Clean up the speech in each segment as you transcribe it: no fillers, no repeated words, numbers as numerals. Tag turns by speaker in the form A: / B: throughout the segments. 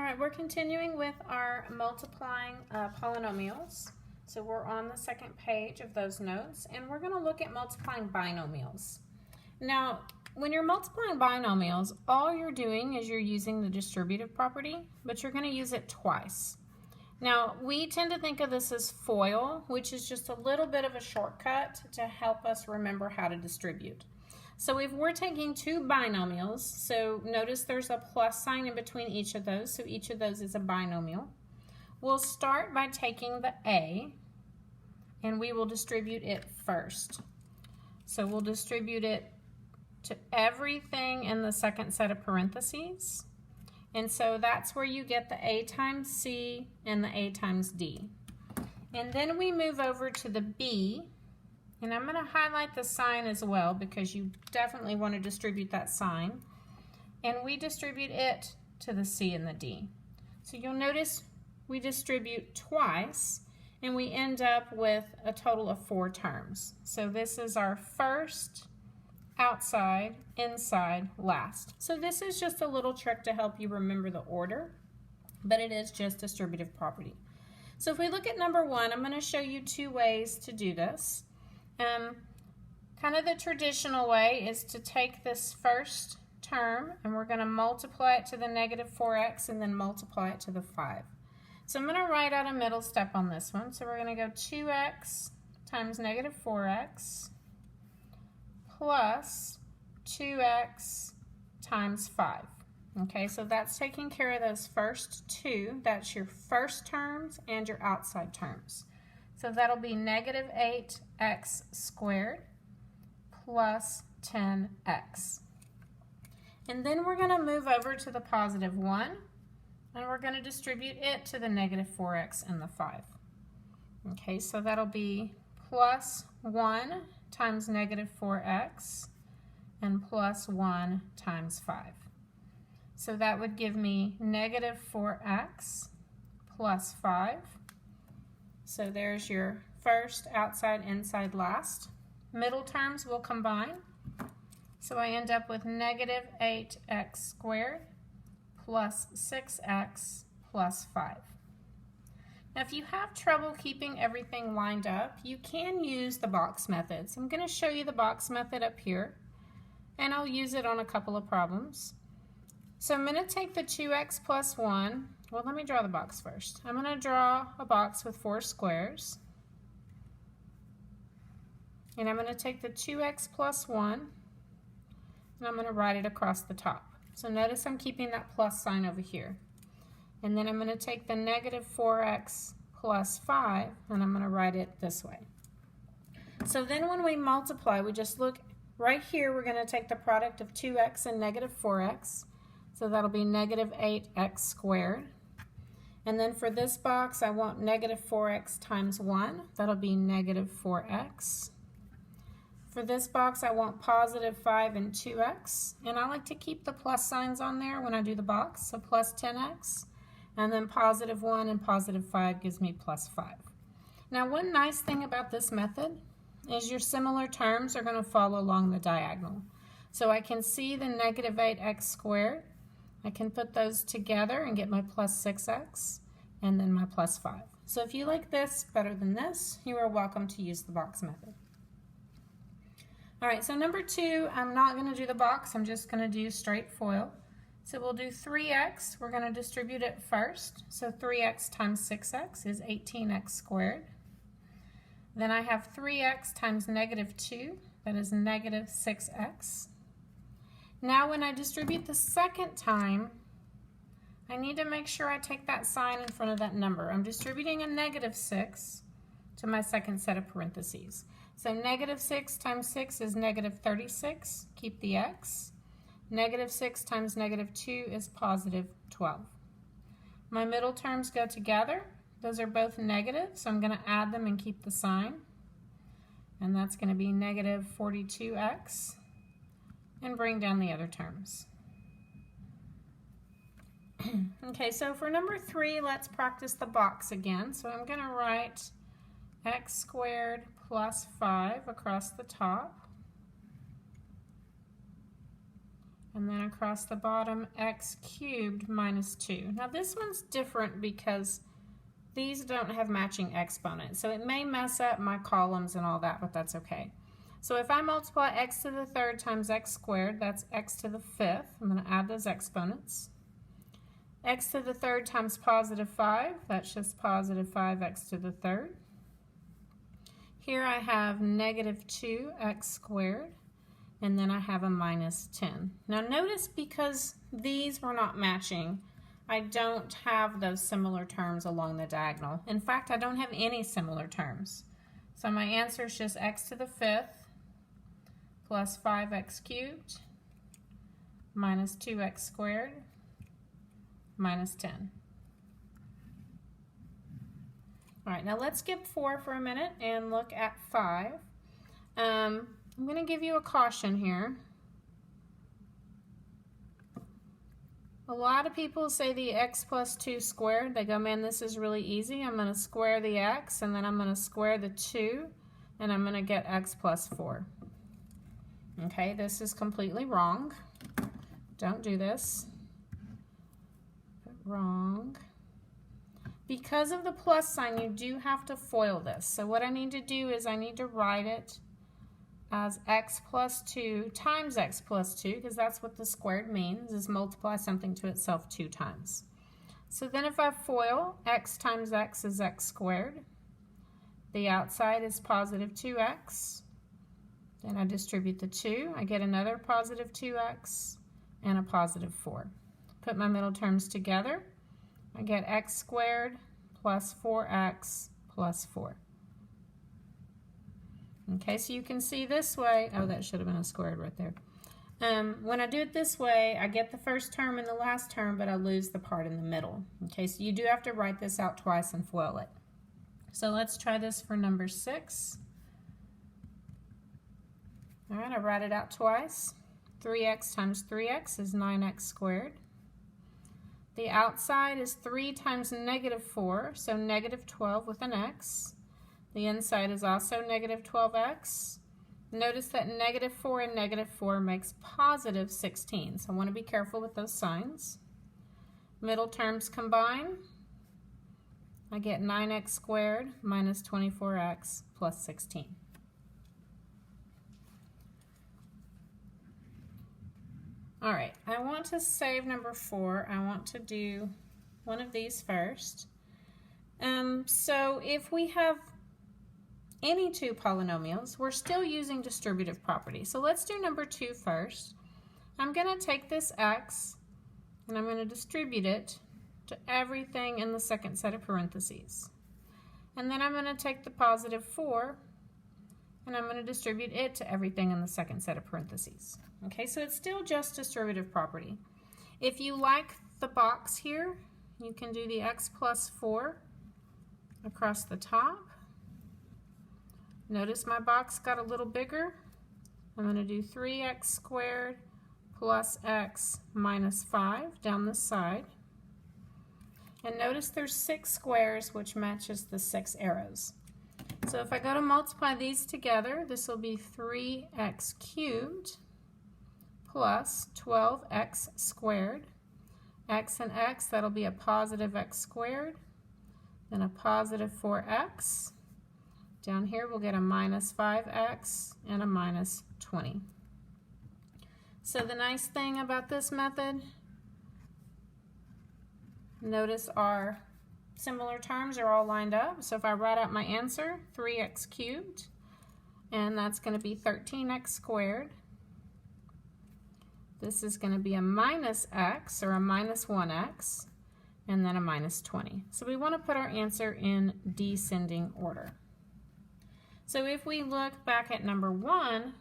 A: right, we're continuing with our multiplying polynomials. So we're on the second page of those notes, and we're going to look at multiplying binomials. Now, when you're multiplying binomials, all you're doing is you're using the distributive property, but you're going to use it twice. Now, we tend to think of this as FOIL, which is just a little bit of a shortcut to help us remember how to distribute. So if we're taking two binomials, so notice there's a plus sign in between each of those, so each of those is a binomial. We'll start by taking the A, and we will distribute it first. So we'll distribute it to everything in the second set of parentheses. And so that's where you get the A times C and the A times D. And then we move over to the B, and I'm going to highlight the sign as well because you definitely want to distribute that sign. And we distribute it to the C and the D. So you'll notice we distribute twice, and we end up with a total of 4 terms. So this is our first, outside, inside, last. So this is just a little trick to help you remember the order, but it is just distributive property. So if we look at number 1, I'm going to show you 2 ways to do this. Kind of the traditional way is to take this first term, and we're going to multiply it to the negative 4x and then multiply it to the 5. So I'm going to write out a middle step on this one. So we're going to go 2x times negative 4x plus 2x times 5. Okay, so that's taking care of those first 2. That's your first terms and your outside terms. So that'll be negative 8x squared plus 10x. And then we're going to move over to the positive 1, and we're going to distribute it to the negative 4x and the 5. Okay, so that'll be plus 1 times negative 4x and plus 1 times 5. So that would give me negative 4x plus 5. So there's your first, outside, inside, last. Middle terms will combine. So I end up with negative 8x squared plus 6x plus 5. Now if you have trouble keeping everything lined up, you can use the box method. So I'm going to show you the box method up here, and I'll use it on a couple of problems. So I'm going to take the 2x plus 1. Well, let me draw the box first. I'm going to draw a box with 4 squares. And I'm going to take the 2x plus 1, and I'm going to write it across the top. So notice I'm keeping that plus sign over here. And then I'm going to take the negative 4x plus 5, and I'm going to write it this way. So then when we multiply, we just look right here, we're going to take the product of 2x and negative 4x. So that'll be negative 8x squared. And then for this box, I want negative 4x times 1. That'll be negative 4x. For this box, I want positive 5 and 2x. And I like to keep the plus signs on there when I do the box, so plus 10x. And then positive 1 and positive 5 gives me plus 5. Now, one nice thing about this method is your similar terms are going to follow along the diagonal. So I can see the negative 8x squared. I can put those together and get my plus 6x and then my plus 5. So if you like this better than this, you are welcome to use the box method. All right, so number 2, I'm not going to do the box. I'm just going to do straight FOIL. So we'll do 3x. We're going to distribute it first. So 3x times 6x is 18x squared. Then I have 3x times negative 2. That is negative 6x. Now when I distribute the second time, I need to make sure I take that sign in front of that number. I'm distributing a negative 6 to my second set of parentheses. So negative 6 times 6 is negative 36. Keep the x. Negative 6 times negative 2 is positive 12. My middle terms go together. Those are both negative, so I'm going to add them and keep the sign. And that's going to be negative 42x. And bring down the other terms. Okay, so for number 3, let's practice the box again. So I'm going to write x squared plus 5 across the top. And then across the bottom, x cubed minus 2. Now this one's different because these don't have matching exponents, so it may mess up my columns and all that, but that's okay. So if I multiply x to the third times x squared, that's x to the fifth. I'm going to add those exponents. X to the third times positive 5, that's just positive 5x to the third. Here I have negative 2x squared, and then I have a minus 10. Now notice, because these were not matching, I don't have those similar terms along the diagonal. In fact, I don't have any similar terms. So my answer is just x to the fifth plus 5x cubed minus 2x squared minus 10. All right, now let's skip 4 for a minute and look at 5. I'm going to give you a caution here. A lot of people say the x plus 2 squared. They go, man, this is really easy. I'm going to square the x, and then I'm going to square the 2, and I'm going to get x plus 4. Okay, this is completely wrong. Don't do this. Wrong. Because of the plus sign, you do have to FOIL this. So what I need to do is I need to write it as x plus 2 times x plus 2, because that's what the squared means, is multiply something to itself 2 times. So then if I FOIL, x times x is x squared. The outside is positive 2x. Then I distribute the 2. I get another positive 2x and a positive 4. Put my middle terms together. I get x squared plus 4x plus 4. Okay, so you can see this way, oh, that should have been a squared right there. When I do it this way, I get the first term and the last term, but I lose the part in the middle. Okay, so you do have to write this out twice and FOIL it. So let's try this for number 6. All right, I write it out twice. 3x times 3x is 9x squared. The outside is 3 times negative 4, so negative 12 with an x. The inside is also negative 12x. Notice that negative 4 and negative 4 makes positive 16, so I want to be careful with those signs. Middle terms combine. I get 9x squared minus 24x plus 16. All right, I want to save number 4. I want to do one of these first. So if we have any two polynomials, we're still using distributive property. So let's do number 2 first. I'm going to take this x and I'm going to distribute it to everything in the second set of parentheses. And then I'm going to take the positive 4 and I'm going to distribute it to everything in the second set of parentheses. Okay, so it's still just distributive property. If you like the box here, you can do the x plus 4 across the top. Notice my box got a little bigger. I'm going to do 3x squared plus x minus 5 down the side. And notice there's 6 squares, which matches the 6 arrows. So if I go to multiply these together, this will be 3x cubed plus 12x squared. X and x, that'll be a positive x squared, then a positive 4x. Down here we'll get a minus 5x and a minus 20. So the nice thing about this method, notice our similar terms are all lined up. So if I write out my answer, 3x cubed, and that's going to be 13x squared. This is going to be a minus x, or a minus 1x, and then a minus 20. So we want to put our answer in descending order. So if we look back at number 1,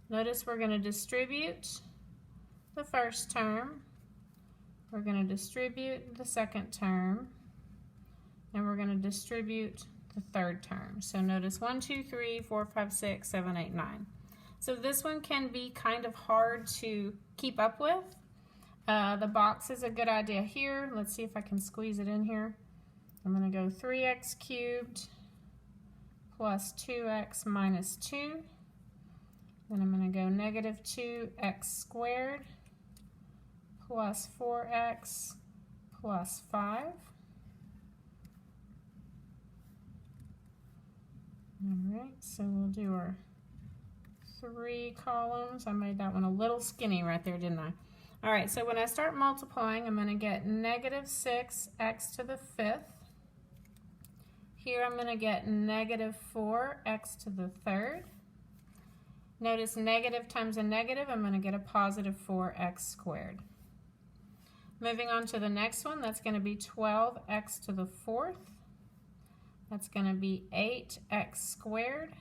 A: notice we're going to distribute the first term, we're going to distribute the second term, and we're going to distribute the third term. So notice 1, 2, 3, 4, 5, 6, 7, 8, 9. So this one can be kind of hard to keep up with. The box is a good idea here. Let's see if I can squeeze it in here. I'm going to go 3x cubed plus 2x minus 2. Then I'm going to go negative 2x squared plus 4x plus 5. Alright, so we'll do our 3 columns. I made that one a little skinny right there, didn't I? Alright, so when I start multiplying, I'm going to get negative 6x to the 5th. Here I'm going to get negative 4x to the 3rd. Notice negative times a negative, I'm going to get a positive 4x squared. Moving on to the next one, that's going to be 12x to the 4th. That's going to be 8x squared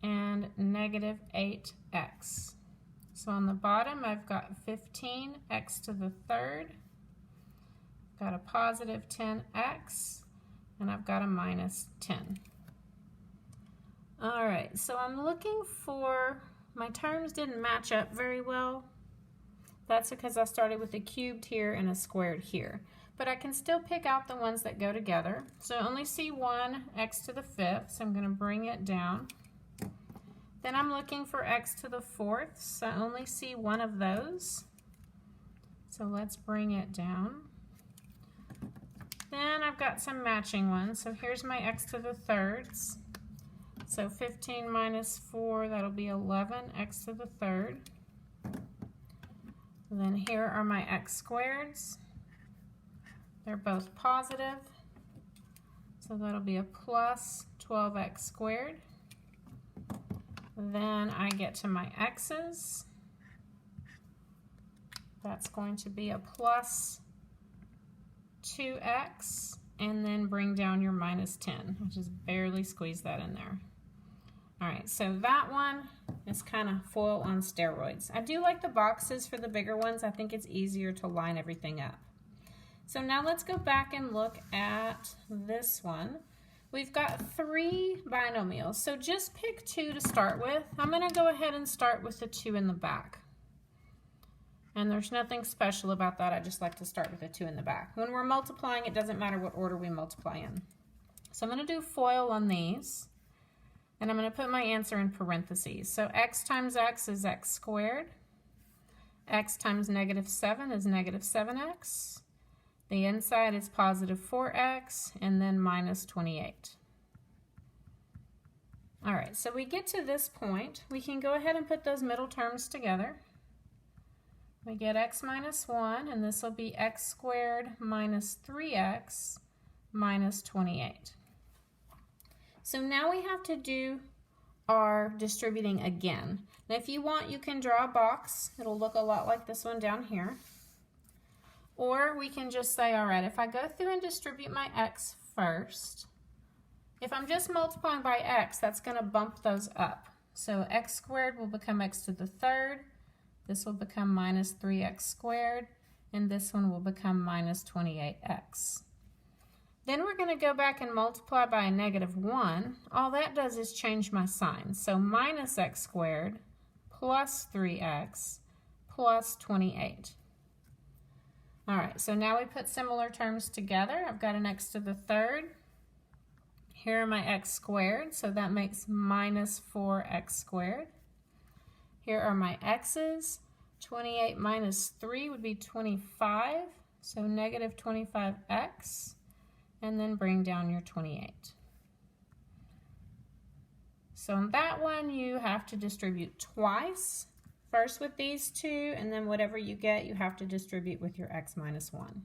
A: and negative 8x. So on the bottom, I've got 15x to the 3rd, got a positive 10x, and I've got a minus 10. All right, so I'm looking for, my terms didn't match up very well. That's because I started with a cubed here and a squared here. But I can still pick out the ones that go together. So I only see one x to the 5th, so I'm going to bring it down. Then I'm looking for x to the 4th, so I only see one of those. So let's bring it down. Then I've got some matching ones. So here's my x to the 3rds. So 15 minus 4, that'll be 11 x to the 3rd. And then here are my x squareds. They're both positive. So that'll be a plus 12x squared. Then I get to my x's. That's going to be a plus 2x, and then bring down your minus 10. I just barely squeeze that in there. All right, so that one is kind of foil on steroids. I do like the boxes for the bigger ones. I think it's easier to line everything up. So now let's go back and look at this one. We've got 3 binomials, so just pick 2 to start with. I'm going to go ahead and start with the 2 in the back. And there's nothing special about that. I just like to start with the 2 in the back. When we're multiplying, it doesn't matter what order we multiply in. So I'm going to do FOIL on these. And I'm going to put my answer in parentheses. So x times x is x squared. X times negative 7 is negative 7x. The inside is positive 4x, and then minus 28. All right, so we get to this point. We can go ahead and put those middle terms together. We get x minus 1, and this will be x squared minus 3x minus 28. So now we have to do our distributing again. Now if you want, you can draw a box. It'll look a lot like this one down here. Or we can just say, all right, if I go through and distribute my x first, if I'm just multiplying by x, that's going to bump those up. So x squared will become x to the 3rd. This will become minus 3x squared. And this one will become minus 28x. Then we're going to go back and multiply by a negative 1. All that does is change my sign. So minus x squared plus 3x plus 28. All right, so now we put similar terms together. I've got an x to the 3rd. Here are my x squared, so that makes minus 4x squared. Here are my x's. 28 minus 3 would be 25, so negative 25x, and then bring down your 28. So on that one, you have to distribute twice. First with these 2, and then whatever you get, you have to distribute with your x minus 1.